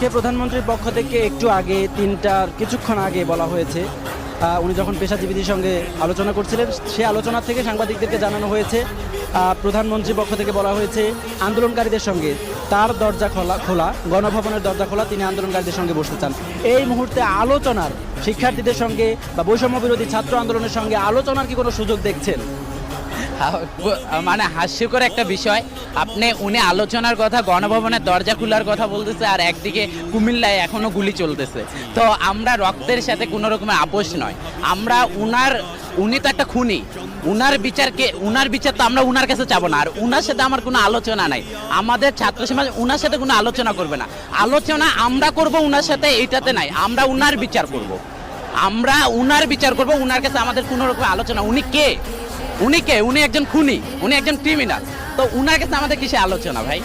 আজকে প্রধানমন্ত্রীর পক্ষ থেকে একটু আগে কিছুক্ষণ আগে বলা হয়েছে, উনি যখন পেশাজীবীদের সঙ্গে আলোচনা করছিলেন সে আলোচনা থেকে সাংবাদিকদেরকে জানানো হয়েছে, প্রধানমন্ত্রীর পক্ষ থেকে বলা হয়েছে আন্দোলনকারীদের সঙ্গে তার দরজা খোলা, গণভবনের দরজা খোলা, তিনি আন্দোলনকারীদের সঙ্গে বসতে চান। এই মুহূর্তে আলোচনার, শিক্ষার্থীদের সঙ্গে বা বৈষম্য বিরোধী ছাত্র আন্দোলনের সঙ্গে আলোচনার কি কোনো সুযোগ দেখছেন? মানে হাস্যকর একটা বিষয়, উনি আলোচনার কথা, গণভবনের দরজা খোলার কথা বলতেছে, আর একদিকে কুমিল্লায় এখনো গুলি চলতেছে। তো আমরা রক্তের সাথে কোনো রকমের আপোষ নয়, আমরা উনি তো একটা খুনি, উনার বিচার তো আমরা উনার কাছে চাবো না, আর উনার সাথে আমার কোনো আলোচনা নাই। আমাদের ছাত্র সমাজ উনার সাথে কোনো আলোচনা করবে না, আলোচনা আমরা করব উনার সাথে, এইটাতে নাই। আমরা উনার বিচার করব, উনার কাছে আমাদের কোনো রকম আলোচনা। উনি কে? উনি একজন খুনি, উনি একজন ক্রিমিনাল, তো উনার কাছে আমাদের কিসে আলোচনা ভাই?